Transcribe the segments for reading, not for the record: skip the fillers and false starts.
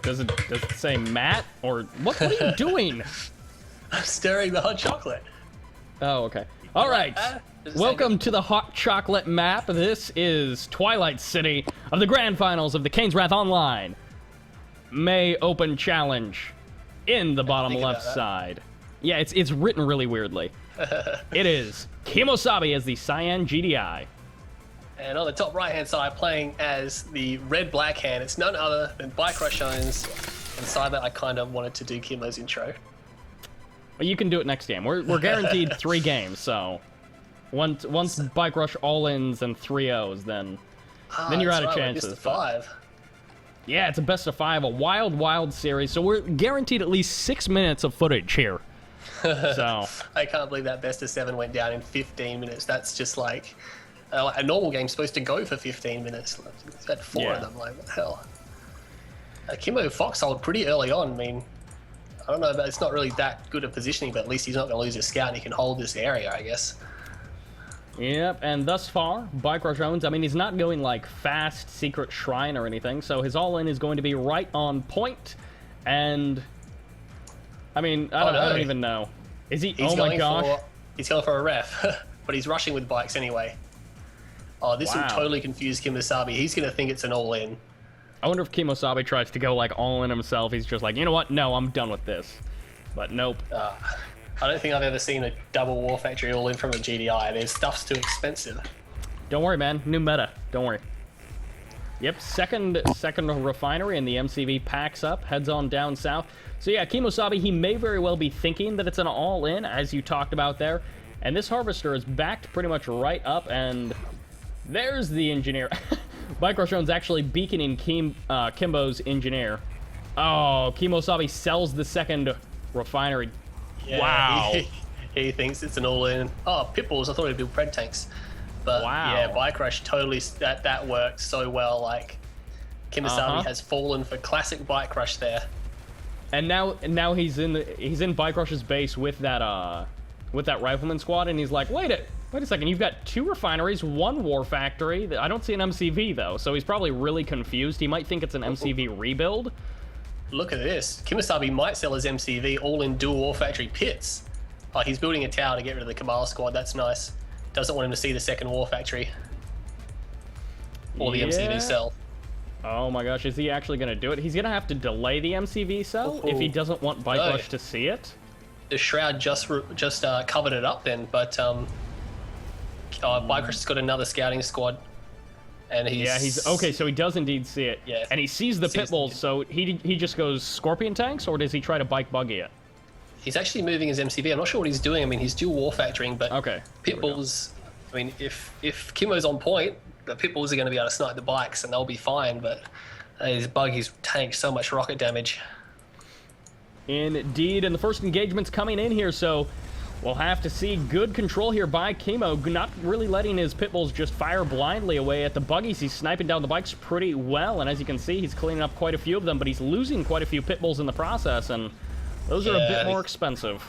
Does it say Matt? Or what are you doing? I'm stirring the hot chocolate. Oh, okay. All right. Welcome to the hot chocolate map. This is Twilight City of the grand finals of the Kane's Wrath Online May Open Challenge in the bottom left side. Yeah, it's written really weirdly. It is KiMOsaBE as the Cyan GDI. And on the top right-hand side, playing as the red-black hand, it's none other than BikeRushOwnz. And Sybert, I kind of wanted to do Kimo's intro. Well, you can do it next game. We're guaranteed 3 games, so once BikeRush all-ins and 3-0s, then you're out of chances. Best of 5. Yeah, it's a best of 5, a wild series. So we're guaranteed at least 6 minutes of footage here. So I can't believe that best of 7 went down in 15 minutes. That's just like a normal game's supposed to go for 15 minutes. It's had 4 of them. Like, what the hell? Kimo foxholed pretty early on. I mean, I don't know, but it's not really that good of positioning, but at least he's not going to lose his scout and he can hold this area, I guess. Yep, and thus far, BikeRushOwnz, I mean, he's not going like fast secret shrine or anything, so his all-in is going to be right on point, and I mean, I don't even know. Is he? Oh my gosh. He's going for a ref, but he's rushing with bikes anyway. Oh, this will totally confuse KiMOsaBE. He's going to think it's an all-in. I wonder if KiMOsaBE tries to go like all-in himself. He's just like, you know what? No, I'm done with this. But nope. I don't think I've ever seen a double War Factory all-in from a GDI. Their stuff's too expensive. Don't worry, man. New meta. Don't worry. Yep, second refinery, and the MCV packs up, heads on down south. So yeah, KiMOsaBE, he may very well be thinking that it's an all-in, as you talked about there. And this harvester is backed pretty much right up, and there's the engineer. BikeRushOwnz actually beaconing Kimbo's engineer. Oh, KiMOsaBE sells the second refinery. Yeah, wow. He thinks it's an all-in. Oh, pitbulls. I thought he'd build pred tanks. But yeah, BikeRush totally, that worked so well. Like, KiMOsaBE has fallen for classic BikeRush there. And now he's in BikeRush's base with that rifleman squad, and he's like, wait a second, you've got 2 refineries, 1 war factory. I don't see an MCV though, so he's probably really confused. He might think it's an MCV rebuild. Look at this. KiMOsaBE might sell his MCV all in dual war factory pits. Oh, he's building a tower to get rid of the Cabal squad. That's nice. Doesn't want him to see the second war factory. Or the MCV cell. Oh my gosh, is he actually going to do it? He's going to have to delay the MCV cell if he doesn't want BikeRush to see it. The Shroud just covered it up then, but BikeRush has got another scouting squad. And he's okay, so he does indeed see it. Yeah. And he sees the pit bulls, so he just goes Scorpion tanks, or does he try to bike buggy it? He's actually moving his MCV. I'm not sure what he's doing. I mean, he's dual war factoring, but pit bulls, I mean, if Kimo's on point, the pit bulls are going to be able to snipe the bikes and they'll be fine, but his buggies tank so much rocket damage. Indeed, and the first engagement's coming in here, so we'll have to see good control here by Kimo, not really letting his pit bulls just fire blindly away at the buggies. He's sniping down the bikes pretty well, and as you can see, he's cleaning up quite a few of them, but he's losing quite a few pit bulls in the process, and those are a bit more expensive.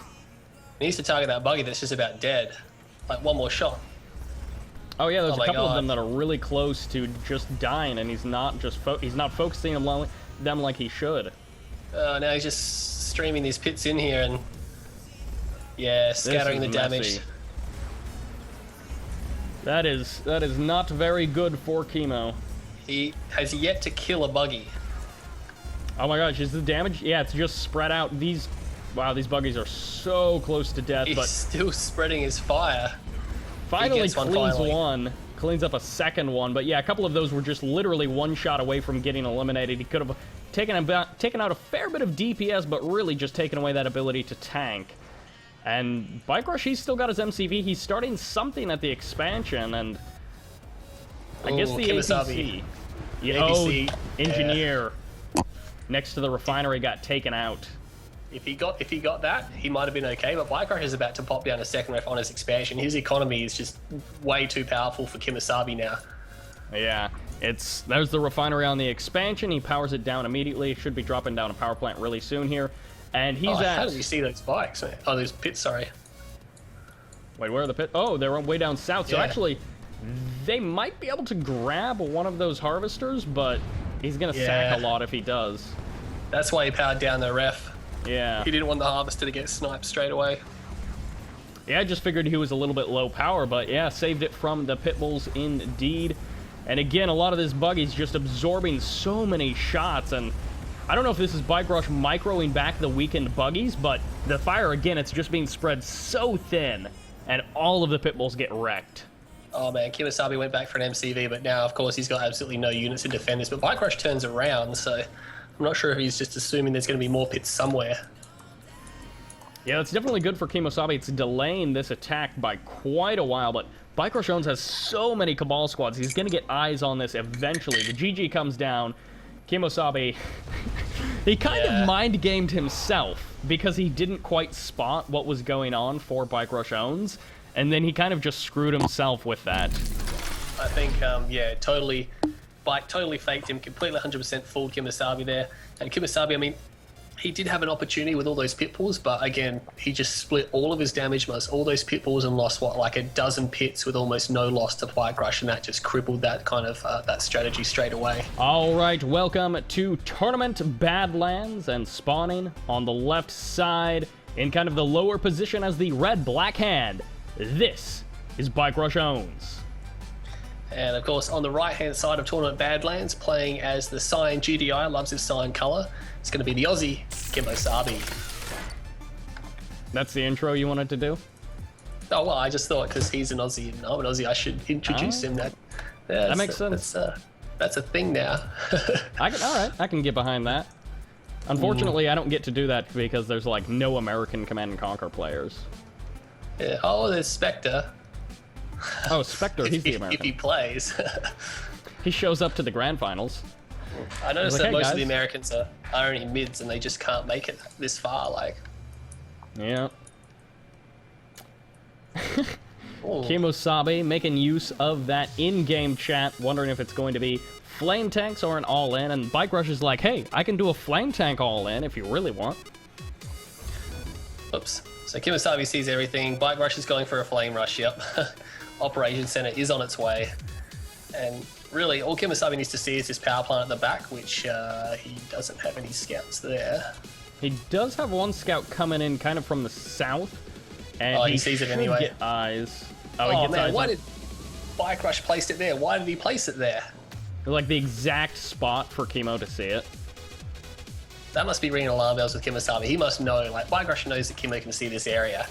He needs to target that buggy that's just about dead. Like, one more shot. Oh yeah, there's a couple of them that are really close to just dying, and he's not focusing on them like he should. Now he's just streaming these pits in here and scattering the damage. That is not very good for Kimo. He has yet to kill a buggy. Oh my gosh, is the damage? Yeah, it's just spread out. These buggies are so close to death. He's but still spreading his fire. Finally cleans up a second one. But yeah, a couple of those were just literally one shot away from getting eliminated. He could have taken out a fair bit of DPS, but really just taken away that ability to tank. And BikeRush, he's still got his MCV. He's starting something at the expansion, and I guess the APC. Engineer next to the refinery got taken out. If he got that, he might have been okay, but BikeRush is about to pop down a second ref on his expansion. His economy is just way too powerful for KiMOsaBE now. Yeah, there's the refinery on the expansion. He powers it down immediately. Should be dropping down a power plant really soon here. And he's how do you see those bikes? Oh, those pits, sorry. Wait, where are the pits? Oh, they're way down south. So actually, they might be able to grab one of those harvesters, but he's going to sack a lot if he does. That's why he powered down the ref. Yeah. He didn't want the harvester to get sniped straight away. Yeah, I just figured he was a little bit low power, but yeah, saved it from the pit bulls indeed. And again, a lot of this buggy's just absorbing so many shots, and I don't know if this is BikeRush microing back the weakened buggies, but the fire, again, it's just being spread so thin, and all of the pit bulls get wrecked. Oh man, KiMOsaBE went back for an MCV, but now, of course, he's got absolutely no units to defend this. But BikeRush turns around, so I'm not sure if he's just assuming there's going to be more pits somewhere. Yeah, that's definitely good for KiMOsaBE. It's delaying this attack by quite a while, but BikeRushOwnz has so many Cabal squads. He's going to get eyes on this eventually. The GG comes down. KiMOsaBE, he kind of mind-gamed himself because he didn't quite spot what was going on for BikeRushOwnz, and then he kind of just screwed himself with that. I think, yeah, totally faked him, completely 100% fooled KiMOsaBE there. And KiMOsaBE, I mean, he did have an opportunity with all those pit bulls, but again, he just split all of his damage most all those pit bulls and lost, what, like a dozen pits with almost no loss to BikeRush, and that just crippled that kind of, that strategy straight away. All right, welcome to Tournament Badlands, and spawning on the left side in kind of the lower position as the red-black hand. This is BikeRushOwnz. And of course, on the right-hand side of Tournament Badlands, playing as the Cyan GDI, loves his cyan color, it's going to be the Aussie, KiMOsaBE. That's the intro you wanted to do? Oh, well, I just thought because he's an Aussie and I'm an Aussie, I should introduce him. That makes sense. That's a thing now. All right, I can get behind that. Unfortunately, I don't get to do that because there's like no American Command & Conquer players. Yeah. Oh, there's Spectre. Oh, Spectre, he's the American. If he plays. He shows up to the grand finals. I noticed like, that hey, most guys. of the Americans are only mids and they just can't make it this far, like. Yeah. Ooh. KiMOsaBE making use of that in-game chat, wondering if it's going to be flame tanks or an all-in, and BikeRush is like, hey, I can do a flame tank all-in if you really want. Oops. So KiMOsaBE sees everything. BikeRush is going for a flame rush, yep. Operations Center is on its way. And really, all KiMOsaBE needs to see is this power plant at the back, which he doesn't have any scouts there. He does have one scout coming in kind of from the south, and he sees it should anyway. Get eyes. Oh, he Oh gets man, eyes why on- did BikeRush place it there? Why did he place it there? like the exact spot for Kimo to see it. That must be ringing alarm bells with KiMOsaBE. He must know, like, BikeRush knows that Kimo can see this area.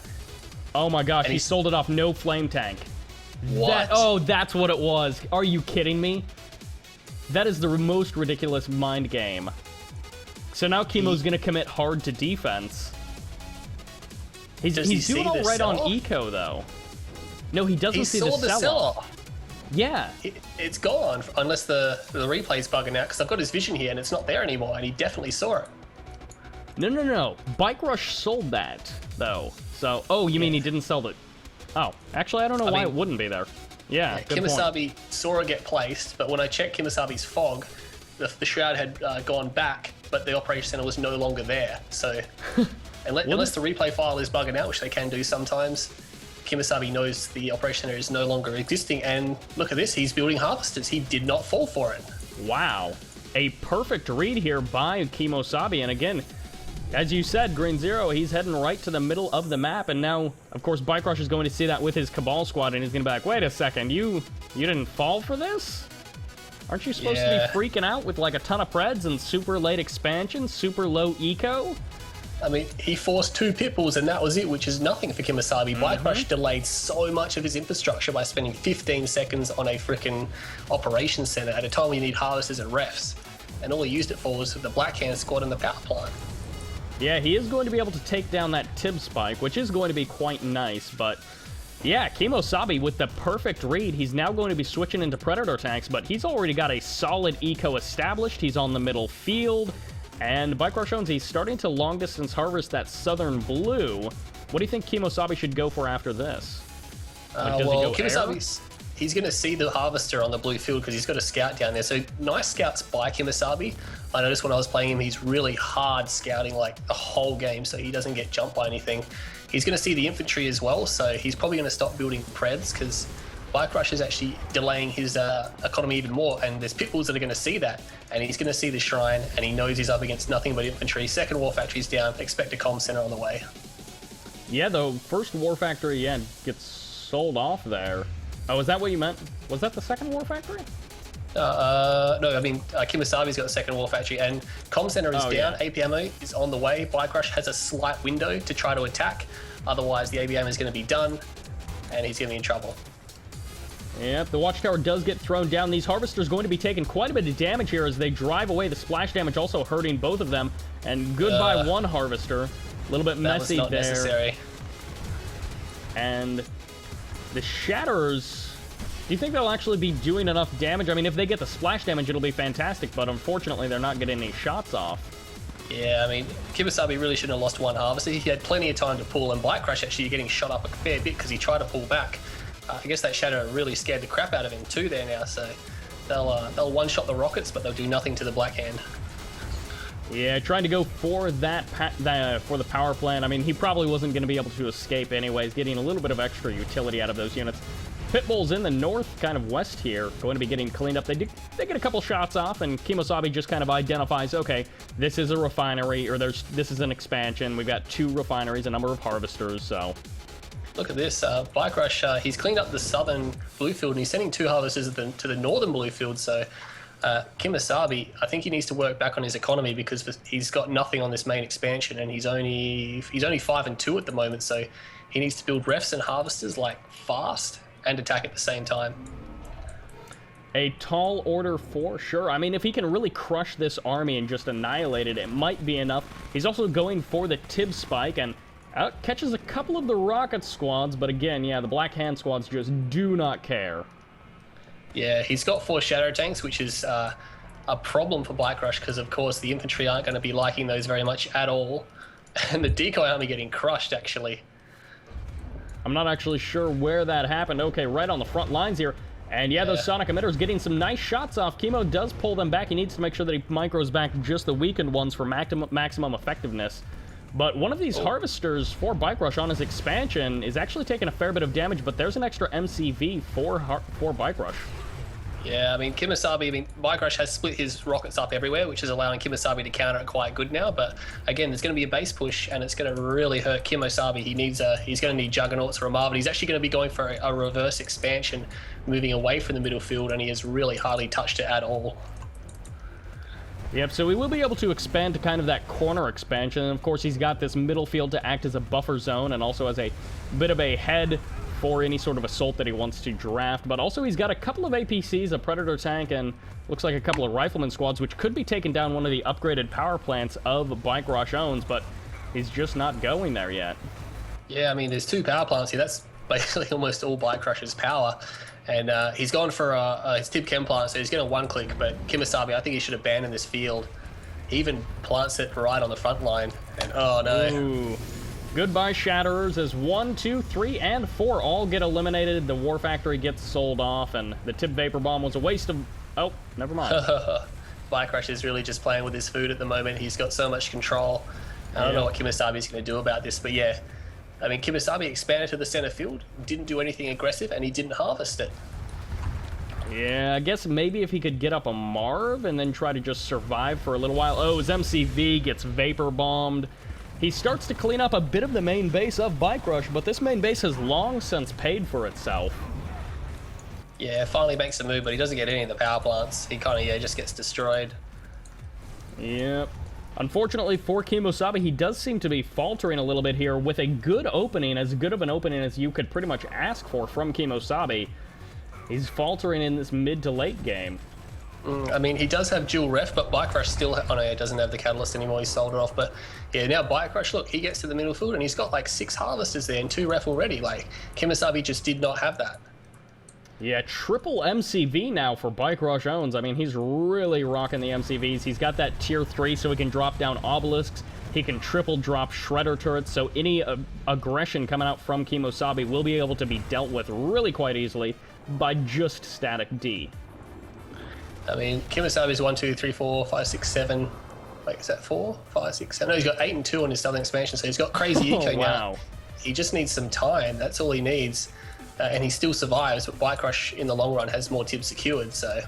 Oh my gosh, And he he's- sold it off no flame tank. What? Oh, that's what it was. Are you kidding me? That is the most ridiculous mind game. So now Kimo's gonna commit hard to defense. He's Does he doing see all the right on sell-off? eco though. No, he doesn't He see saw the the sell-off. sell-off. Yeah. It's gone, unless the replay's bugging out, because I've got his vision here and it's not there anymore, and he definitely saw it. No. BikeRush sold that though. So, oh, you mean he didn't sell it? Oh, actually, I don't know why it wouldn't be there. Yeah, good point. KiMOsaBE saw it get placed, but when I checked KiMOsaBE's fog, the shroud had gone back, but the operation center was no longer there. So, unless the replay file is bugging out, which they can do sometimes, KiMOsaBE knows the operation center is no longer existing. And look at this, he's building harvesters. He did not fall for it. Wow. A perfect read here by KiMOsaBE, and again, as you said, Green Zero, he's heading right to the middle of the map, and now, of course, BikeRush is going to see that with his Cabal squad, and he's going to be like, wait a second, you didn't fall for this? Aren't you supposed to be freaking out with like a ton of preds and super late expansion, super low eco? I mean, he forced 2 pit bulls and that was it, which is nothing for KiMOsaBE. BikeRush delayed so much of his infrastructure by spending 15 seconds on a freaking operations center at a time when you need harvesters and refs. And all he used it for was the Black Hand squad and the power plant. Yeah, he is going to be able to take down that Tib spike, which is going to be quite nice, but yeah, KiMOsaBE with the perfect read. He's now going to be switching into Predator tanks, but he's already got a solid eco established. He's on the middle field, and BikeRushOwnz, he's starting to long-distance harvest that southern blue. What do you think KiMOsaBE should go for after this? Like, does he go KiMOsaBE's he's going to see the harvester on the blue field because he's got a scout down there. So nice scouts by KiMOsaBE. I noticed when I was playing him, he's really hard scouting like the whole game so he doesn't get jumped by anything. He's going to see the infantry as well, so he's probably going to stop building preds because BikeRush is actually delaying his economy even more, and there's pit bulls that are going to see that, and he's going to see the shrine, and he knows he's up against nothing but infantry. Second war factory's down. Expect a comm center on the way. Yeah, the first war factory, yeah, gets sold off there. Oh, is that what you meant? Was that the second war factory? No, I mean, KiMOsaBE's got the second war factory, and comm center is down. Yeah. APMO is on the way. BikeRush has a slight window to try to attack. Otherwise, the ABM is going to be done, and he's going to be in trouble. Yep, the watchtower does get thrown down. These harvesters going to be taking quite a bit of damage here as they drive away. The splash damage also hurting both of them. And goodbye one harvester. A little bit messy that was not there. Necessary. And the Shatterers, do you think they'll actually be doing enough damage? I mean, if they get the splash damage, it'll be fantastic, but unfortunately, they're not getting any shots off. Yeah, I mean, KiMOsaBE really shouldn't have lost one harvester. He had plenty of time to pull, and BikeRush actually getting shot up a fair bit because he tried to pull back. I guess that Shadow really scared the crap out of him too there now, so they'll one-shot the rockets, but they'll do nothing to the Black Hand. Yeah, trying to go for that for the power plant. I mean, he probably wasn't going to be able to escape anyways, getting a little bit of extra utility out of those units. Pit bulls in the north, kind of west here, going to be getting cleaned up. They get a couple shots off, and KiMOsaBE just kind of identifies, okay, this is a refinery, or this is an expansion. We've got 2 refineries, a number of harvesters, so... Look at this, BikeRush, he's cleaned up the southern blue field, and he's sending 2 harvesters to the northern blue field, so KiMOsaBE, I think he needs to work back on his economy because he's got nothing on this main expansion, and he's only 5 and 2 at the moment, so he needs to build refs and harvesters like fast and attack at the same time. A tall order for sure. I mean, if he can really crush this army and just annihilate it, it might be enough. He's also going for the Tib Spike, and out catches a couple of the rocket squads, but again, yeah, the Black Hand squads just do not care. Yeah, he's got 4 shadow tanks, which is a problem for BikeRush because, of course, the infantry aren't going to be liking those very much at all. And the decoy army getting crushed, actually. I'm not actually sure where that happened. Okay, right on the front lines here. And yeah, those sonic emitters getting some nice shots off. Kimo does pull them back. He needs to make sure that he micros back just the weakened ones for maximum effectiveness. But one of these harvesters for BikeRush on his expansion is actually taking a fair bit of damage, but there's an extra MCV for BikeRush. Yeah, I mean, BikeRush has split his rockets up everywhere, which is allowing KiMOsaBE to counter it quite good now. But again, there's going to be a base push, and it's going to really hurt KiMOsaBE. He's going to need Juggernauts or a Marvin. He's actually going to be going for a reverse expansion, moving away from the middle field, and he has really hardly touched it at all. Yep, so we will be able to expand to kind of that corner expansion. And of course, he's got this middle field to act as a buffer zone and also as a bit of a head for any sort of assault that he wants to draft. But also, he's got a couple of APCs, a Predator tank, and looks like a couple of Rifleman squads, which could be taking down one of the upgraded power plants of BikeRushOwnz, but he's just not going there yet. Yeah, I mean, there's 2 power plants here. That's basically almost all BikeRush's power. And he's gone for his Tib Chem plant, so he's going to one-click, but KiMOsaBE, I think he should abandon this field. He even plants it right on the front line, and oh no. Ooh. Goodbye Shatterers as 1, 2, 3, and 4 all get eliminated. The War Factory gets sold off, and the Tib Vapor Bomb was a waste of... Oh, never mind. BikeRush is really just playing with his food at the moment. He's got so much control. I don't know what KiMOsaBE is going to do about this, but yeah. I mean, KiMOsaBE expanded to the center field, didn't do anything aggressive, and he didn't harvest it. Yeah, I guess maybe if he could get up a Marv and then try to just survive for a little while. Oh, his MCV gets vapor bombed. He starts to clean up a bit of the main base of BikeRush, but this main base has long since paid for itself. Yeah, finally makes a move, but he doesn't get any of the power plants. He kind of, just gets destroyed. Yep. Unfortunately for KiMOsaBE, he does seem to be faltering a little bit here with a good opening, as good of an opening as you could pretty much ask for from KiMOsaBE. He's faltering in this mid to late game. I mean, he does have dual ref, but BikeRush still... Oh no, he doesn't have the catalyst anymore, he sold it off. But yeah, now BikeRush, look, he gets to the middle field and he's got like 6 harvesters there and 2 ref already. Like, KiMOsaBE just did not have that. Yeah, triple MCV now for BikeRushOwnz. I mean, he's really rocking the MCVs. He's got that tier 3 so he can drop down obelisks. He can triple drop shredder turrets, so any aggression coming out from KiMOsaBE will be able to be dealt with really quite easily by just static D. I mean, KiMOsaBE's 1, 2, 3, 4, 5, 6, 7. Wait, is that 4, 5, 6, 7? No, he's got 8 and 2 on his southern expansion, so he's got crazy eco now. He just needs some time. That's all he needs. and he still survives, but BikeRush in the long run has more tibs secured, so...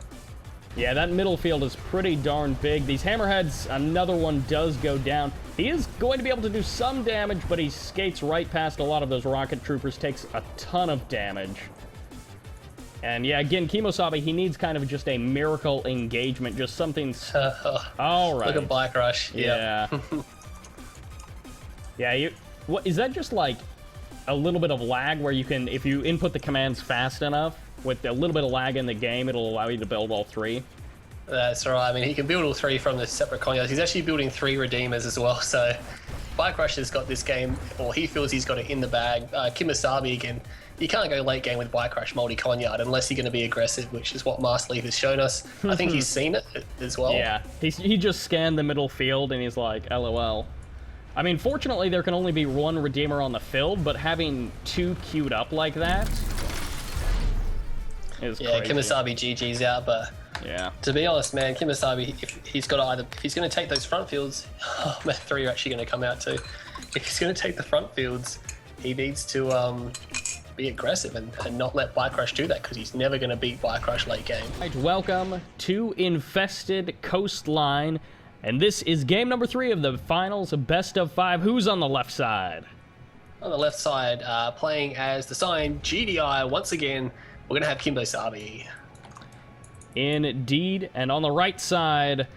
Yeah, that middle field is pretty darn big. These hammerheads, another one does go down. He is going to be able to do some damage, but he skates right past a lot of those rocket troopers, takes a ton of damage. And yeah, again, KiMOsaBE, he needs kind of just a miracle engagement, just something... All right. Look at BikeRush. Yeah. Yeah, what, is that just like a little bit of lag where you can, if you input the commands fast enough, with a little bit of lag in the game, it'll allow you to build all three? That's right. I mean, he can build all three from the separate conyards. He's actually building 3 Redeemers as well, so BikeRush has got this game, or he feels he's got it in the bag. KiMOsaBE, again, you can't go late game with BikeRush multi-conyard unless you're going to be aggressive, which is what Master Leaf has shown us. I think he's seen it as well. Yeah, he just scanned the middle field and he's like, LOL. I mean, fortunately, there can only be 1 Redeemer on the field, but having 2 queued up like that is crazy. KiMOsaBE GG's out, but yeah, to be honest, man, KiMOsaBE, if he's going to take those front fields, oh man, 3 are actually going to come out too. If he's going to take the front fields, he needs to be aggressive and not let BikeRush do that, because he's never going to beat BikeRush late game. Right, welcome to Infested Coastline, and this is game number 3 of the finals of best of 5. Who's on the left side? On the left side, playing as the sign GDI once again, we're going to have KiMOsaBE. Indeed, and on the right side,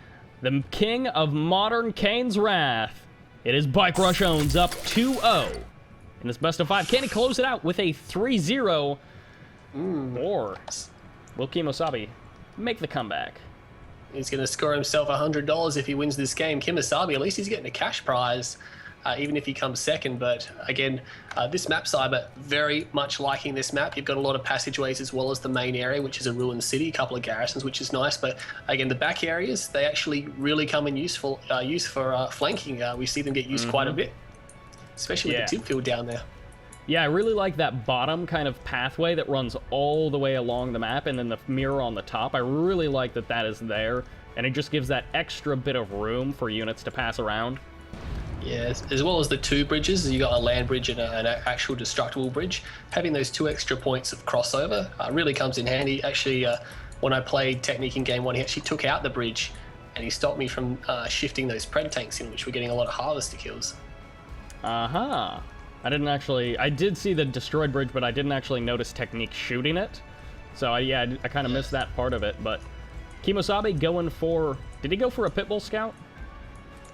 the king of modern Kane's Wrath. It is BikeRushOwnz up 2-0 in this best of 5. Can he close it out with a 3-0? Or will KiMOsaBE make the comeback? He's going to score himself $100 if he wins this game. KiMOsaBE, at least he's getting a cash prize, even if he comes second. But again, this map, Sybert, very much liking this map. You've got a lot of passageways as well as the main area, which is a ruined city, a couple of garrisons, which is nice. But again, the back areas, they actually really come in use for flanking. We see them get used quite a bit, especially with the tip field down there. Yeah, I really like that bottom kind of pathway that runs all the way along the map, and then the mirror on the top. I really like that that is there, and it just gives that extra bit of room for units to pass around. Yeah, as well as the 2 bridges. You got a land bridge and an actual destructible bridge. Having those 2 extra points of crossover really comes in handy. Actually, when I played Technique in Game 1, he actually took out the bridge, and he stopped me from shifting those Pred tanks in, which were getting a lot of harvester kills. I did see the destroyed bridge, but I didn't actually notice Technique shooting it. So I kind of missed that part of it. But KiMOsaBE going for, did he go for a Pitbull Scout?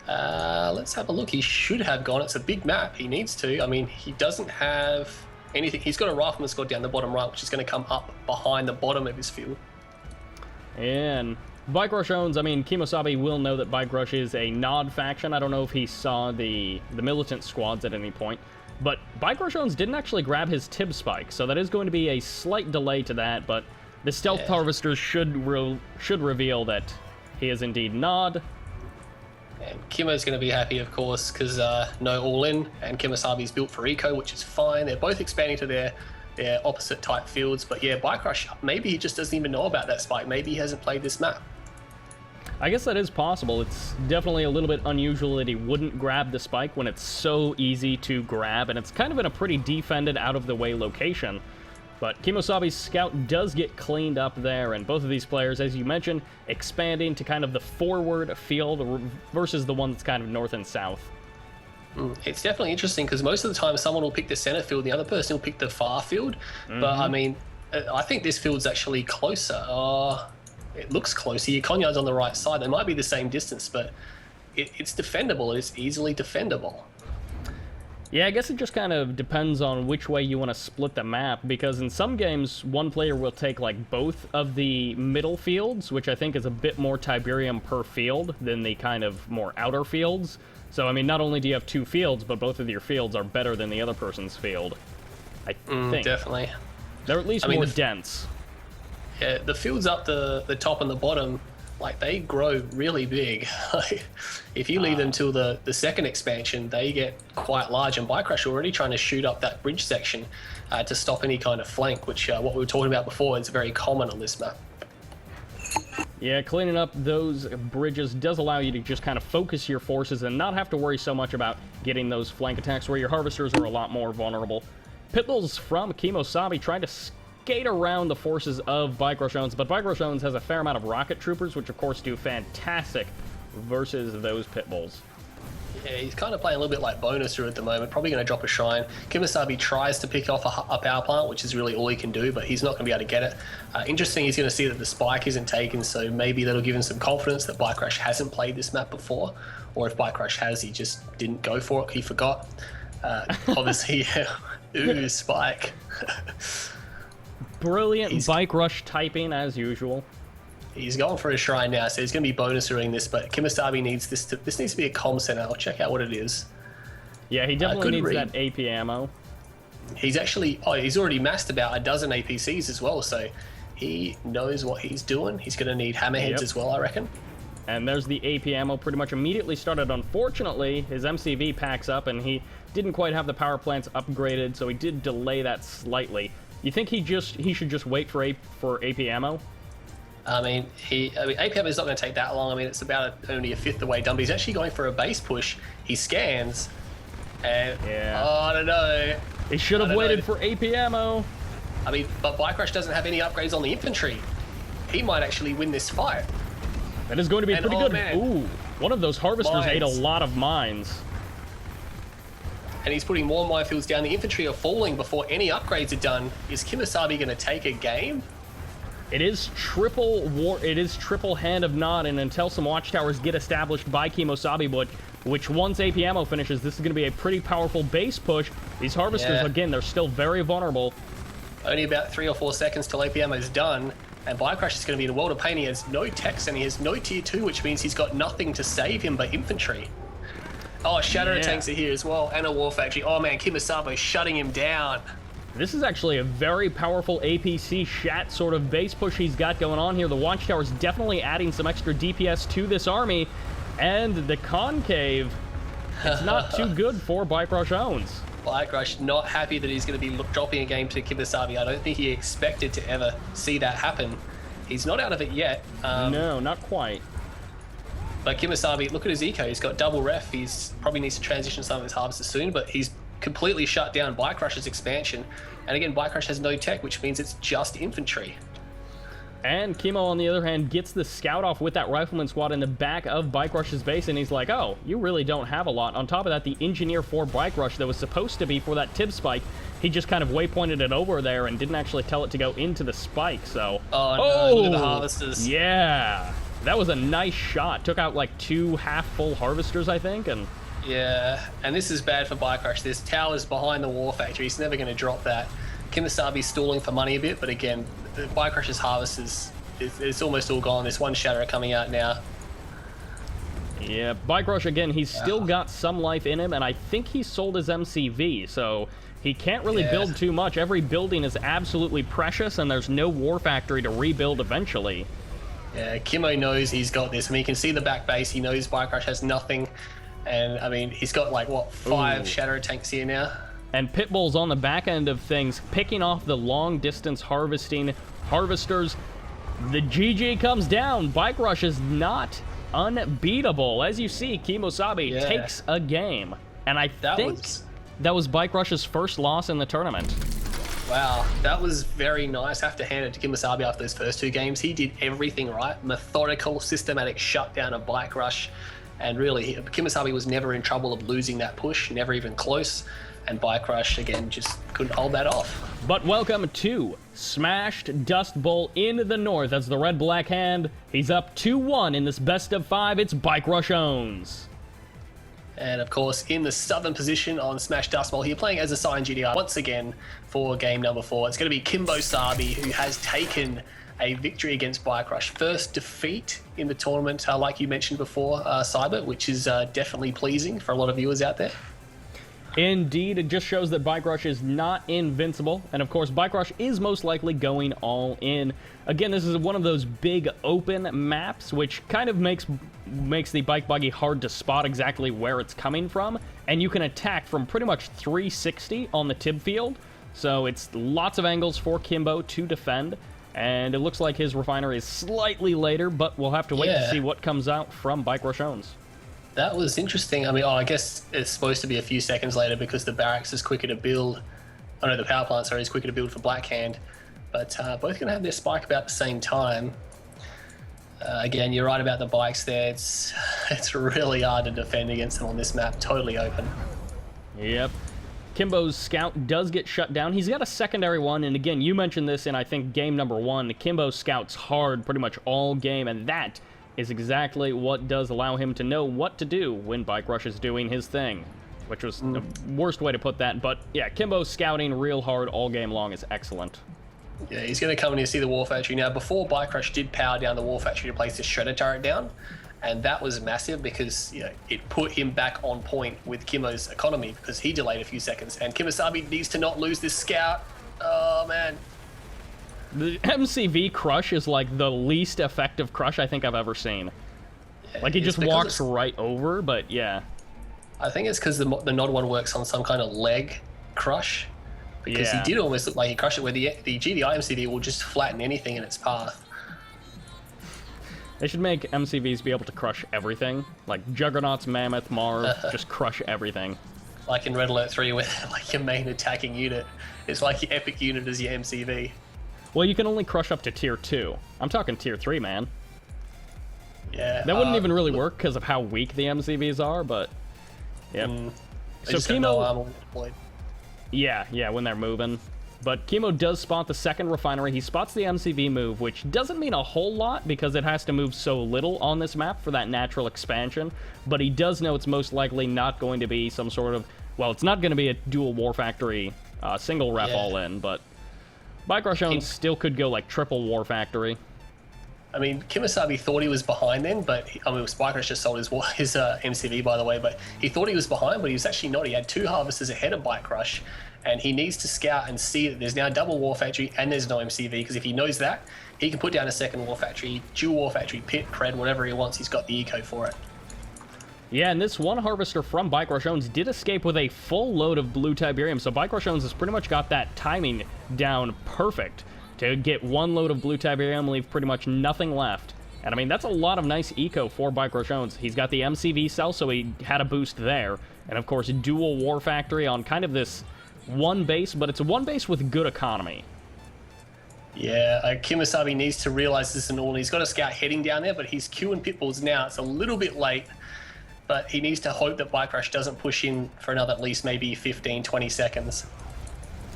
Let's have a look. He should have gone. It's a big map. He needs to. I mean, he doesn't have anything. He's got a Rifleman squad down the bottom right, which is going to come up behind the bottom of his field. And BikeRushOwnz, I mean, KiMOsaBE will know that BikeRush is a Nod faction. I don't know if he saw the militant squads at any point. But BikeRushOwnz didn't actually grab his Tib Spike, so that is going to be a slight delay to that, but the Stealth Harvesters should reveal that he is indeed Nod. And Kimo's going to be happy, of course, because no all-in, and KiMOsaBE's built for eco, which is fine. They're both expanding to their opposite type fields, but yeah, BikeRush, maybe he just doesn't even know about that spike. Maybe he hasn't played this map. I guess that is possible. It's definitely a little bit unusual that he wouldn't grab the spike when it's so easy to grab, and it's kind of in a pretty defended, out-of-the-way location. But KiMOsaBE's scout does get cleaned up there, and both of these players, as you mentioned, expanding to kind of the forward field versus the one that's kind of north and south. It's definitely interesting, because most of the time someone will pick the center field, the other person will pick the far field. But I mean, I think this field's actually closer. It looks closer. Your Conyard's on the right side. They might be the same distance, but it's defendable. It's easily defendable. Yeah, I guess it just kind of depends on which way you want to split the map, because in some games, one player will take like both of the middle fields, which I think is a bit more Tiberium per field than the kind of more outer fields. So, I mean, not only do you have 2 fields, but both of your fields are better than the other person's field. I think. Definitely. They're at least more dense. Yeah, the fields up the top and the bottom, like, they grow really big. If you leave them till the second expansion, they get quite large, and BikeRush are already trying to shoot up that bridge section to stop any kind of flank, which what we were talking about before is very common on this map. Yeah, cleaning up those bridges does allow you to just kind of focus your forces and not have to worry so much about getting those flank attacks where your harvesters are a lot more vulnerable. Pitbulls from KiMOsaBE trying to skate around the forces of BikeRushOwnz, but BikeRushOwnz has a fair amount of rocket troopers, which of course do fantastic versus those Pitbulls. Yeah, he's kind of playing a little bit like Bonuser at the moment, probably going to drop a Shrine. KiMOsaBE tries to pick off a power plant, which is really all he can do, but he's not going to be able to get it. Interesting, he's going to see that the spike isn't taken, so maybe that'll give him some confidence that BikeRush hasn't played this map before, or if BikeRush has, he just didn't go for it, he forgot. Obviously, ooh, spike. Brilliant BikeRush typing as usual. He's going for a Shrine now, so he's going to be bonusering this, but KiMOsaBE needs this needs to be a comm center. I'll check out what it is. Yeah, he definitely needs that AP ammo. He's actually, he's already massed about a dozen APCs as well, so he knows what he's doing. He's going to need hammerheads as well, I reckon. And there's the AP ammo pretty much immediately started. Unfortunately, his MCV packs up, and he didn't quite have the power plants upgraded, so he did delay that slightly. You think he should just wait for AP ammo? I mean, AP ammo is not going to take that long. I mean, it's about only a fifth the way done, but he's actually going for a base push. He scans, and I don't know. He should have waited for AP ammo. I mean, but BikeRush doesn't have any upgrades on the infantry. He might actually win this fight. That is going to be pretty good. Man, ooh, one of those harvesters ate a lot of mines. And he's putting more minefields down. The infantry are falling before any upgrades are done. Is KiMOsaBE going to take a game? It is triple war. It is triple hand of Nod, and until some watchtowers get established by KiMOsaBE, which once AP ammo finishes, this is going to be a pretty powerful base push. These harvesters, again, they're still very vulnerable. Only about 3 or 4 seconds till AP ammo is done, and BikeRush is going to be in a world of pain. He has no techs and he has no tier 2, which means he's got nothing to save him but infantry. Oh, Shadow tanks are here as well, and a War Factory. Oh man, KiMOsaBE shutting him down. This is actually a very powerful APC Shat sort of base push he's got going on here. The Watchtower's definitely adding some extra DPS to this army, and the Concave, it's not too good for BikeRushOwnz. BikeRush not happy that he's going to be dropping a game to KiMOsaBE. I don't think he expected to ever see that happen. He's not out of it yet. No, not quite. But KiMOsaBE, look at his eco. He's got double ref. He's probably needs to transition some of his harvesters soon, but he's completely shut down BikeRush's expansion. And again, BikeRush has no tech, which means it's just infantry. And Kimo, on the other hand, gets the scout off with that rifleman squad in the back of BikeRush's base, and he's like, oh, you really don't have a lot. On top of that, the engineer for BikeRush that was supposed to be for that tib spike, he just kind of waypointed it over there and didn't actually tell it to go into the spike, so... Oh, no, look at the harvesters. Yeah, that was a nice shot. Took out like 2 half-full harvesters, I think, and... Yeah, and this is bad for BikeRush. There's towers behind the War Factory. He's never going to drop that. KiMOsaBE's stalling for money a bit, but again, BikeRush's harvest it's almost all gone. There's one Shatter coming out now. Yeah, BikeRush, again, he's still got some life in him, and I think he sold his MCV, so he can't really build too much. Every building is absolutely precious, and there's no War Factory to rebuild eventually. Yeah, Kimo knows he's got this. I mean, you can see the back base. He knows BikeRush has nothing. And, I mean, he's got, like, what, 5 Shadow tanks here now? And Pitbull's on the back end of things, picking off the long-distance harvesters. The GG comes down. BikeRush is not unbeatable. As you see, KiMOsaBE takes a game. And I think that was BikeRush's first loss in the tournament. Wow, that was very nice. I have to hand it to KiMOsaBE after those first 2 games. He did everything right. Methodical, systematic shutdown of BikeRush. And really, KiMOsaBE was never in trouble of losing that push, never even close. And BikeRush, again, just couldn't hold that off. But welcome to Smashed Dustbowl in the north. That's the red-black hand. He's up 2-1 in this best of 5. It's BikeRushOwnz. And of course, in the southern position on Smashed Dustbowl, here playing as a signed GDI once again for game number 4. It's going to be KiMOsaBE, who has taken a victory against BikeRush. First defeat in the tournament, like you mentioned before, Sybert, which is definitely pleasing for a lot of viewers out there. Indeed, it just shows that BikeRush is not invincible, and of course BikeRush is most likely going all in. Again, this is one of those big open maps, which kind of makes the bike buggy hard to spot exactly where it's coming from, and you can attack from pretty much 360 on the tib field, so it's lots of angles for Kimbo to defend. And it looks like his refinery is slightly later, but we'll have to wait to see what comes out from BikeRushOwnz. That was interesting. I mean, I guess it's supposed to be a few seconds later because the barracks is quicker to build. I know the power plant, sorry, is quicker to build for Blackhand. But both going to have their spike about the same time. Again, you're right about the bikes there. It's really hard to defend against them on this map. Totally open. Yep. Kimbo's scout does get shut down. He's got a secondary one, and again, you mentioned this in, I think, game number 1. Kimbo scouts hard pretty much all game, and that is exactly what does allow him to know what to do when BikeRush is doing his thing, which was the worst way to put that. But yeah, Kimbo scouting real hard all game long is excellent. Yeah, he's going to come in and see the War Factory. Now, before BikeRush did power down the War Factory to place the Shredder turret down, and that was massive because, you know, it put him back on point with KiMo's economy because he delayed a few seconds. And KiMOsaBE needs to not lose this scout. Oh, man. The MCV crush is like the least effective crush I think I've ever seen. Yeah, like, he just walks right over, but yeah. I think it's because the Nod one works on some kind of leg crush. Because he did almost look like he crushed it, where the GDI MCV will just flatten anything in its path. They should make MCVs be able to crush everything. Like Juggernauts, Mammoth, Marv, just crush everything. Like in Red Alert 3, where like your main attacking unit is like your epic unit as your MCV. Well, you can only crush up to tier 2. I'm talking tier 3, man. Yeah. That wouldn't even really work because of how weak the MCVs are, but... Yep. So KiMo... Yeah, when they're moving. But KiMo does spot the second refinery. He spots the MCV move, which doesn't mean a whole lot because it has to move so little on this map for that natural expansion. But he does know it's most likely not going to be some sort of... Well, it's not going to be a dual War Factory single ref all-in, but BikeRushOwnz still could go like triple War Factory. I mean, KiMOsaBE thought he was behind then, but BikeRush just sold his MCV, by the way, but he thought he was behind, but he was actually not. He had 2 harvesters ahead of BikeRush, and he needs to scout and see that there's now a double War Factory and there's no MCV, because if he knows that, he can put down a second War Factory, dual War Factory, pit, cred, whatever he wants. He's got the eco for it. Yeah, and this one harvester from BikeRushOwnz did escape with a full load of blue Tiberium, so BikeRushOwnz has pretty much got that timing down perfect to get 1 load of blue Tiberium, leave pretty much nothing left. And I mean, that's a lot of nice eco for BikeRushOwnz. He's got the MCV cell, so he had a boost there. And of course, dual War Factory on kind of this one base, but it's a one base with good economy. Yeah, KiMOsaBE needs to realize this and all. He's got a scout heading down there, but he's queuing pitbulls now. It's a little bit late, but he needs to hope that BikeRush doesn't push in for another at least maybe 15, 20 seconds.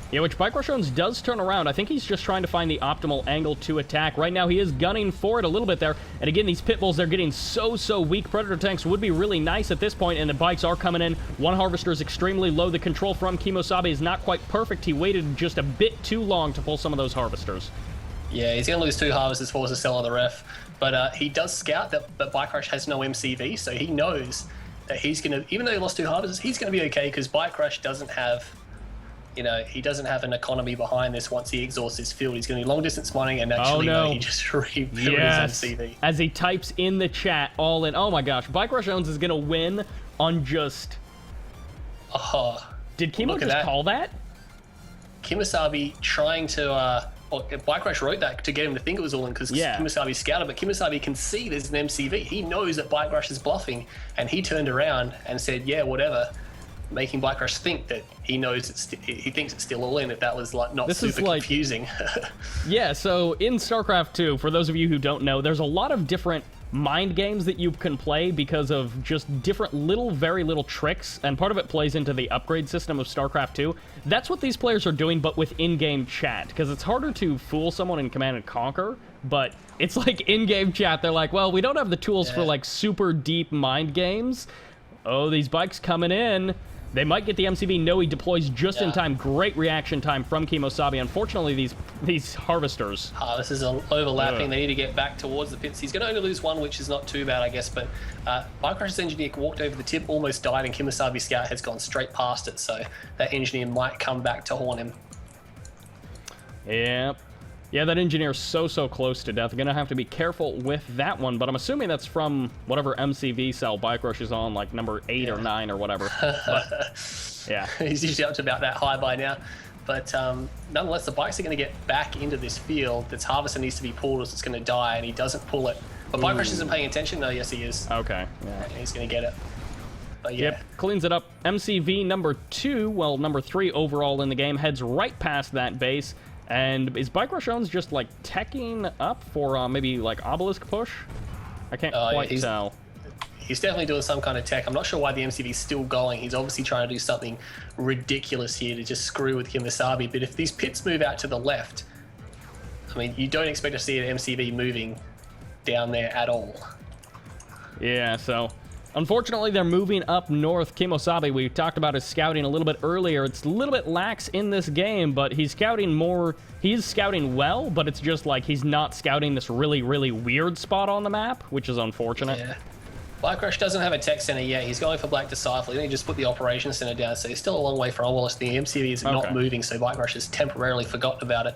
Yeah, which BikeRushOwnz does turn around. I think he's just trying to find the optimal angle to attack. Right now, he is gunning for it a little bit there. And again, these pitbulls, they're getting so weak. Predator tanks would be really nice at this point, and the bikes are coming in. One harvester is extremely low. The control from KiMOsaBE is not quite perfect. He waited just a bit too long to pull some of those harvesters. Yeah, he's going to lose 2 harvesters, force to sell on the ref. But he does scout that BikeRush has no MCV, so he knows that he's going to, even though he lost 2 harvesters, he's going to be okay, because BikeRush doesn't have... You know, he doesn't have an economy behind this once he exhausts his field. He's going to be long distance mining, and actually he just rebuilt his MCV. As he types in the chat, all in. Oh my gosh, BikeRushOwnz is going to win on just... Did KiMo just call that? KiMOsaBE trying to... BikeRush wrote that to get him to think it was all in because KiMOsaBE scouted, but KiMOsaBE can see there's an MCV. He knows that BikeRush is bluffing, and he turned around and said, yeah, whatever, making BikeRush think that he knows he thinks it's still all in, if that was like not super confusing. Yeah, so in StarCraft 2, for those of you who don't know, there's a lot of different mind games that you can play because of just different very little tricks, and part of it plays into the upgrade system of StarCraft 2. That's what these players are doing, but with in-game chat, because it's harder to fool someone in Command & Conquer, but it's like in-game chat, they're like, well, we don't have the tools for like super deep mind games. Oh, these bikes coming in. They might get the MCV. No, he deploys just in time. Great reaction time from KiMOsaBE. Unfortunately, these harvesters... Harvesters are overlapping. They need to get back towards the pits. He's going to only lose 1, which is not too bad, I guess. But BikeRush's engineer walked over the tip, almost died, and KiMOsaBE's scout has gone straight past it. So that engineer might come back to haunt him. Yep. Yeah, that engineer's so close to death. Gonna have to be careful with that one, but I'm assuming that's from whatever MCV cell BikeRush is on, like number 8 or 9 or whatever. But, yeah. He's usually up to about that high by now. But nonetheless, the bikes are going to get back into this field. This harvester needs to be pulled or it's going to die, and he doesn't pull it. But BikeRush isn't paying attention, though. Yes, he is. Okay. Yeah. And he's going to get it. But yeah. Yep, cleans it up. MCV number 2, well, number 3 overall in the game, heads right past that base. And is BikeRushOwnz just, like, teching up for maybe, like, obelisk push? I can't quite tell. He's definitely doing some kind of tech. I'm not sure why the MCV is still going. He's obviously trying to do something ridiculous here to just screw with KiMOsaBE. But if these pits move out to the left, I mean, you don't expect to see an MCV moving down there at all. Yeah, so unfortunately they're moving up north. KiMOsaBE, we talked about his scouting a little bit earlier. It's a little bit lax in this game, but he's scouting more. He's scouting well, but it's just like he's not scouting this really, really weird spot on the map, which is unfortunate. Yeah. BikeRush doesn't have a tech center yet. He's going for Black Disciple. He just put the operations center down, so he's still a long way from obelisk. The MCV is not moving, so BikeRush has temporarily forgotten about it.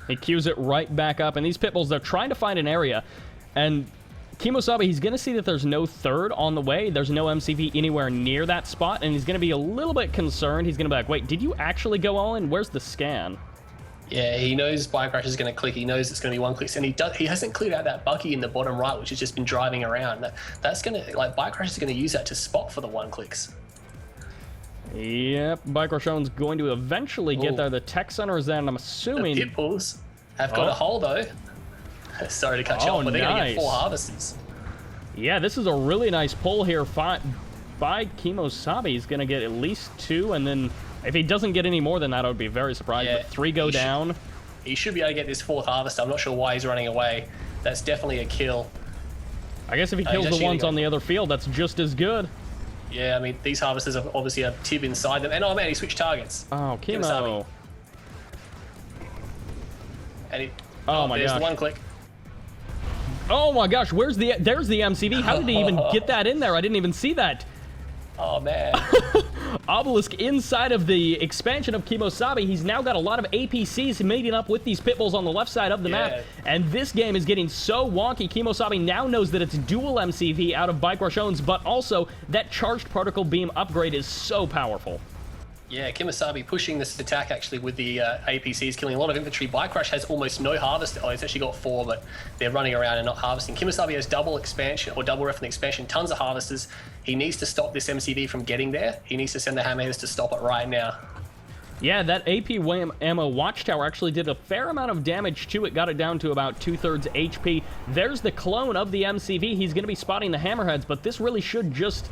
He queues it right back up, and these pitbulls, they're trying to find an area, and KiMOsaBE, he's going to see that there's no third on the way. There's no MCV anywhere near that spot, and he's going to be a little bit concerned. He's going to be like, wait, did you actually go all in? Where's the scan? Yeah, he knows BikeRush is going to click. He knows it's going to be one click, and he hasn't cleared out that Bucky in the bottom right, which has just been driving around. That's going to, like, BikeRush is going to use that to spot for the one clicks. Yep, BikeRushOwnz going to eventually get there. The tech center is in, I'm assuming. The pitbulls have got a hole, though. Sorry to cut you off, but they're going to get 4 harvesters. Yeah, this is a really nice pull here by KiMOsaBE. He's going to get at least 2, and then if he doesn't get any more than that, I would be very surprised. Yeah, but 3 go down. He should be able to get this 4th harvester. I'm not sure why he's running away. That's definitely a kill. I guess if he kills the ones on the other field, that's just as good. Yeah, I mean, these harvesters have obviously have Tib inside them. And oh man, he switched targets. Oh, Kimo. And oh my gosh. There's the one click. Oh my gosh, there's the MCV. How did he even get that in there? I didn't even see that. Oh man. Obelisk inside of the expansion of KiMOsaBE. He's now got a lot of APCs meeting up with these pitbulls on the left side of the map. And this game is getting so wonky. KiMOsaBE now knows that it's dual MCV out of BikeRushOwnz, but also that charged particle beam upgrade is so powerful. Yeah, KiMOsaBE pushing this attack actually with the APCs, killing a lot of infantry. BikeRush has almost no harvest. Oh, he's actually got 4, but they're running around and not harvesting. KiMOsaBE has double expansion, or double ref and expansion, tons of harvesters. He needs to stop this MCV from getting there. He needs to send the hammerheaders to stop it right now. Yeah, that AP ammo watchtower actually did a fair amount of damage to it, got it down to about 2/3 HP. There's the clone of the MCV. He's going to be spotting the hammerheads, but this really should just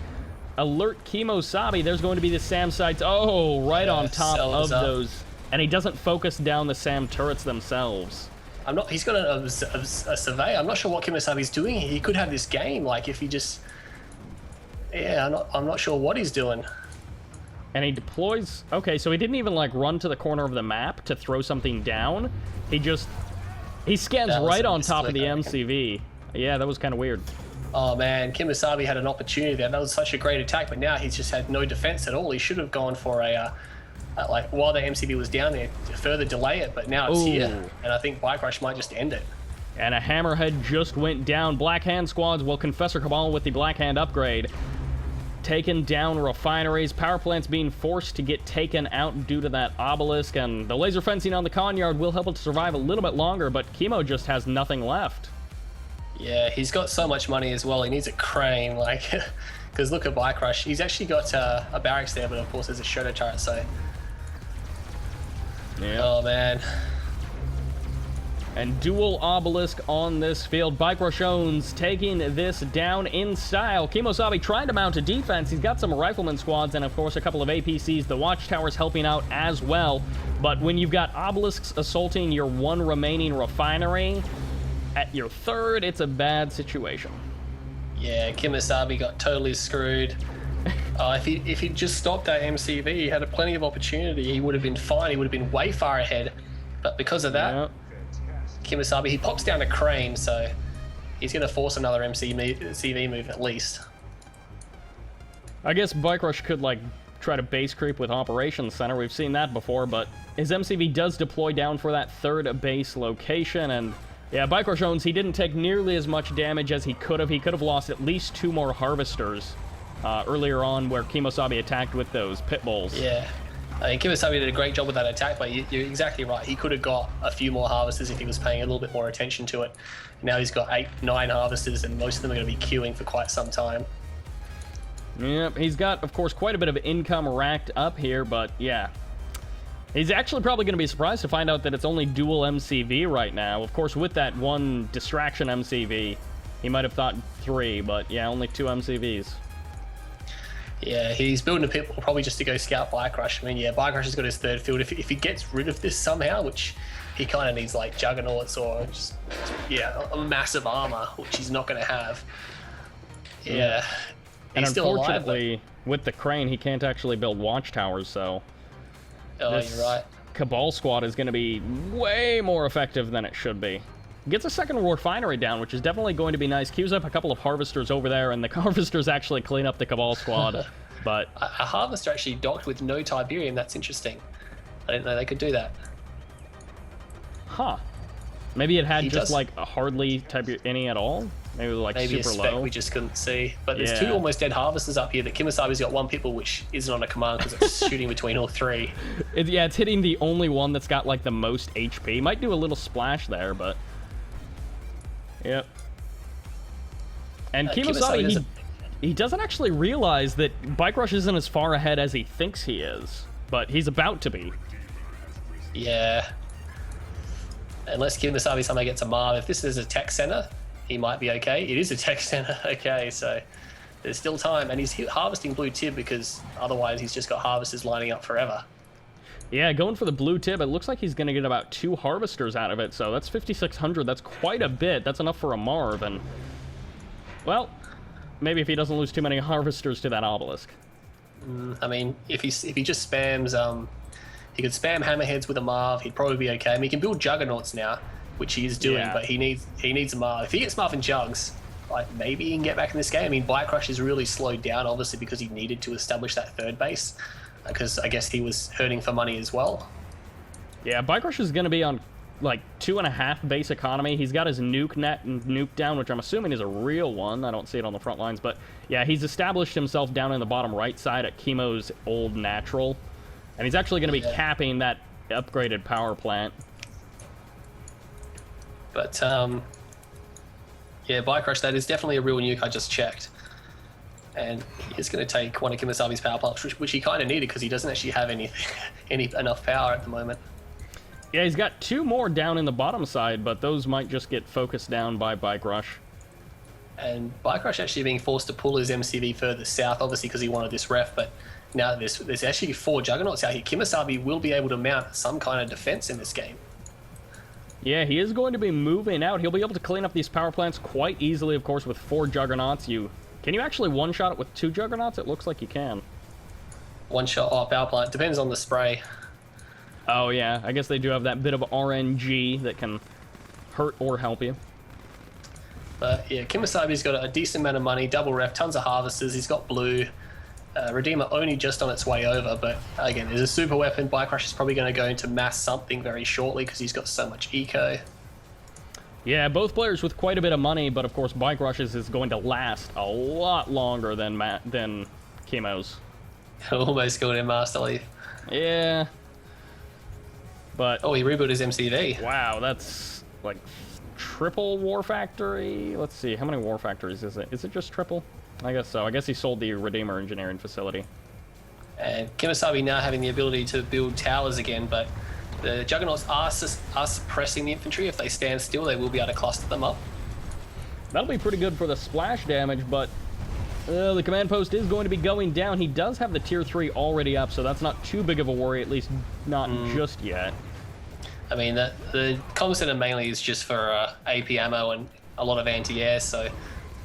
alert KiMOsaBE. There's going to be the SAM sights. Oh, right on top of those. And he doesn't focus down the SAM turrets themselves. He's got a survey. I'm not sure what KiMOsaBE's doing. He could have this game, like, if he just... Yeah, I'm not sure what he's doing. And he deploys... Okay, so he didn't even, like, run to the corner of the map to throw something down. He scans right on top of the MCV. Yeah, that was kind of weird. Oh man, KiMOsaBE had an opportunity there. That was such a great attack, but now he's just had no defense at all. He should have gone for a, like, while the MCV was down there, to further delay it, but now it's here. And I think BikeRush might just end it. And a hammerhead just went down. Black Hand squads will Confessor Cabal with the Black Hand upgrade. Taking down refineries. Power plants being forced to get taken out due to that obelisk. And the laser fencing on the con yard will help it to survive a little bit longer, but Kimo just has nothing left. Yeah, he's got so much money as well. He needs a crane, like, because look at BikeRush. He's actually got a barracks there, but of course there's a shredder turret, so... Yeah. Oh, man. And dual obelisk on this field. BikeRushOwnz taking this down in style. KiMOsaBE trying to mount a defense. He's got some rifleman squads and, of course, a couple of APCs. The watchtower's helping out as well. But when you've got obelisks assaulting your one remaining refinery... At your third, it's a bad situation. Yeah, KiMOsaBE got totally screwed. If he just stopped that MCV, he had plenty of opportunity. He would have been fine. He would have been way far ahead. But because of that, KiMOsaBE, he pops down a crane, so he's going to force another MCV move at least. I guess BikeRush could, like, try to base creep with Operations Center. We've seen that before, but his MCV does deploy down for that third base location, and... Yeah, BikeRushOwnz, he didn't take nearly as much damage as he could have. He could have lost at least 2 more harvesters earlier on where KiMOsaBE attacked with those pit bulls. Yeah, I mean, KiMOsaBE did a great job with that attack, but you're exactly right. He could have got a few more harvesters if he was paying a little bit more attention to it. Now he's got 8, 9 harvesters, and most of them are going to be queuing for quite some time. Yep, he's got, of course, quite a bit of income racked up here, but yeah. He's actually probably going to be surprised to find out that it's only dual MCV right now. Of course, with that one distraction MCV, he might have thought 3, but yeah, only 2 MCVs. Yeah, he's building a pit wall probably just to go scout BikeRush. I mean, yeah, BikeRush has got his third field. If he gets rid of this somehow, which he kind of needs, like juggernauts or just, yeah, a massive armor, which he's not going to have. Yeah. And He's still unfortunately, alive, with the crane, he can't actually build watchtowers, so... Oh, this you're right. Cabal squad is going to be way more effective than it should be. Gets a second refinery down, which is definitely going to be nice. Queues up a couple of harvesters over there, and the harvesters actually clean up the Cabal squad. But a harvester actually docked with no Tiberium. That's interesting. I didn't know they could do that. Huh. Maybe it had He just does. like a hardly any at all? Maybe like Maybe super a spec low? we just couldn't see. But there's Yeah. 2 almost dead harvesters up here. That KiMOsaBe's got 1 pitbull, which isn't on a command because it's shooting between all 3. Yeah, it's hitting the only one that's got like the most HP. Might do a little splash there, but... Yep. And KiMOsaBe KiMOsaBe, doesn't- he doesn't actually realize that BikeRush isn't as far ahead as he thinks he is. But he's about to be. Yeah. Unless KiMOsaBe somehow gets a Marv. If this is a tech center, he might be okay. It is a tech center, okay, so there's still time. And he's harvesting blue tib because otherwise he's just got harvesters lining up forever. Yeah, going for the blue tib, it looks like he's going to get about 2 harvesters out of it, so that's 5,600. That's quite a bit. That's enough for a Marv, and... Well, maybe if he doesn't lose too many harvesters to that obelisk. I mean, if he just spams, he could spam hammerheads with a Marv, he'd probably be okay. I mean, he can build juggernauts now, which he is doing, Yeah. but he needs a Marv. If he gets Marv and Jugs, like maybe he can get back in this game. I mean, BikeRush is really slowed down, obviously, because he needed to establish that third base, because I guess he was hurting for money as well. Yeah, BikeRush is going to be on, like, 2.5 base economy. He's got his nuke net and nuke down, which I'm assuming is a real one. I don't see it on the front lines, but yeah, he's established himself down in the bottom right side at KiMO's old natural, and he's actually going to be capping that upgraded power plant. But, yeah, BikeRush, that is definitely a real nuke. I just checked. And he's going to take one of KiMOsaBe's power plants, which he kind of needed because he doesn't actually have enough power at the moment. Yeah, he's got 2 more down in the bottom side, but those might just get focused down by BikeRush. And BikeRush actually being forced to pull his MCV further south, obviously because he wanted this ref, but now there's actually 4 juggernauts out here. KiMOsaBe will be able to mount some kind of defense in this game. Yeah, he is going to be moving out. He'll be able to clean up these power plants quite easily, of course, with 4 juggernauts. Can you actually one-shot it with 2 juggernauts? It looks like you can. One shot, power plant, depends on the spray. Oh, yeah. I guess they do have that bit of RNG that can hurt or help you. But yeah, KiMOsaBe's got a decent amount of money, double ref, tons of harvesters. He's got blue. Redeemer only just on its way over, but again, there's a super weapon. BikeRush is probably going to go into mass something very shortly because he's got so much eco. Yeah, both players with quite a bit of money, but of course BikeRush's is going to last a lot longer than KiMO's. Almost got him Master Leaf. Yeah. But... Oh, he rebooted his MCV. Wow, that's like triple War Factory. Let's see, how many War Factories is it? Is it just triple? I guess so. I guess he sold the Redeemer engineering facility. And KiMOsaBe now having the ability to build towers again, but the Juggernauts are suppressing the infantry. If they stand still, they will be able to cluster them up. That'll be pretty good for the splash damage, but the command post is going to be going down. He does have the tier 3 already up, so that's not too big of a worry, at least not just yet. I mean, the comm center mainly is just for AP ammo and a lot of anti-air, so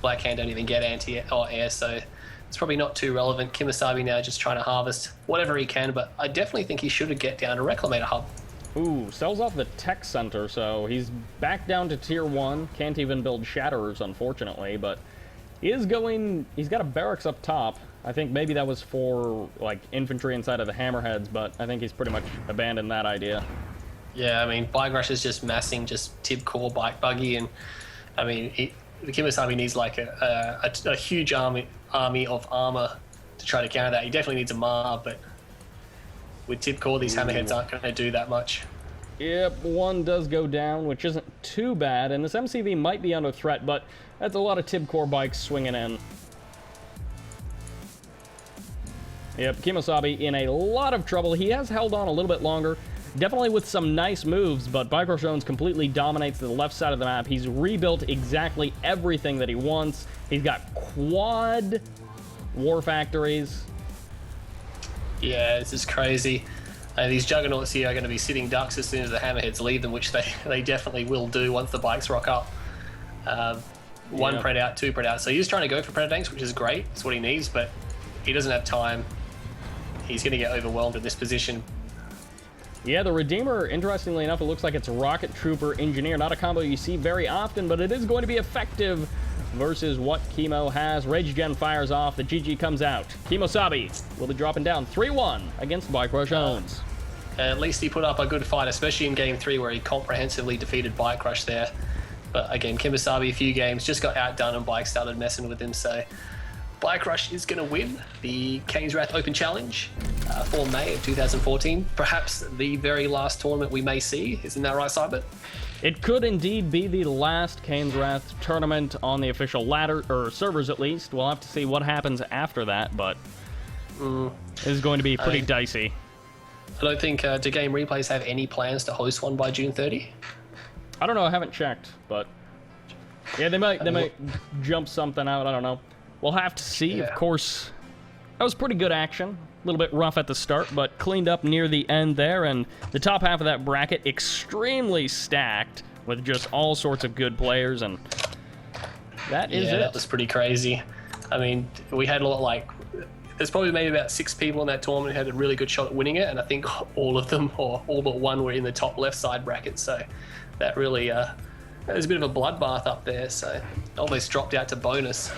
Blackhand don't even get anti-air or air, so it's probably not too relevant. KiMOsaBe now just trying to harvest whatever he can, but I definitely think he should get down to Reclamator Hub. Ooh, sells off the tech center, so he's back down to tier 1. Can't even build shatterers, unfortunately, but he is going... He's got a barracks up top. I think maybe that was for, like, infantry inside of the hammerheads, but I think he's pretty much abandoned that idea. Yeah, I mean, BikeRush is just massing just tib core bike buggy, and I mean, KiMOsaBe needs like a huge army of armor to try to counter that. He definitely needs a Mar, but with tib core, these hammerheads aren't going to do that much. Yep, one does go down, which isn't too bad, and this MCV might be under threat, but that's a lot of tib core bikes swinging in. Yep, KiMOsaBE in a lot of trouble. He has held on a little bit longer, definitely with some nice moves, but BikeRushOwnz completely dominates the left side of the map. He's rebuilt exactly everything that he wants. He's got quad war factories. Yeah, this is crazy. These juggernauts here are going to be sitting ducks as soon as the hammerheads leave them, which they definitely will do once the bikes rock up. One pred out, 2 pred out. So he's trying to go for predatanks, which is great. That's what he needs, but he doesn't have time. He's going to get overwhelmed in this position. Yeah, the Redeemer, interestingly enough, it looks like it's Rocket Trooper Engineer. Not a combo you see very often, but it is going to be effective versus what Kimo has. Rage Gen fires off. The GG comes out. KiMOsaBE will be dropping down 3-1 against BikeRushOwnz. At least he put up a good fight, especially in Game 3 where he comprehensively defeated BikeRush there. But again, KiMOsaBE, a few games, just got outdone and Bike started messing with him. So BikeRush is going to win the Kane's Wrath Open Challenge for May of 2014. Perhaps the very last tournament we may see. Isn't that right, Sybert? It could indeed be the last Kane's Wrath tournament on the official ladder, or servers at least. We'll have to see what happens after that, but it is going to be pretty dicey. I don't think, do Game Replays have any plans to host one by June 30? I don't know, I haven't checked, but yeah, they might jump something out, I don't know. We'll have to see. Yeah. Of course, that was pretty good action. A little bit rough at the start, but cleaned up near the end there, and the top half of that bracket extremely stacked with just all sorts of good players, and that is it. Yeah, that was pretty crazy. I mean, we had a lot, like, there's probably maybe about 6 people in that tournament who had a really good shot at winning it, and I think all of them, or all but one, were in the top left side bracket, so that really, there's a bit of a bloodbath up there, so almost dropped out to bonus.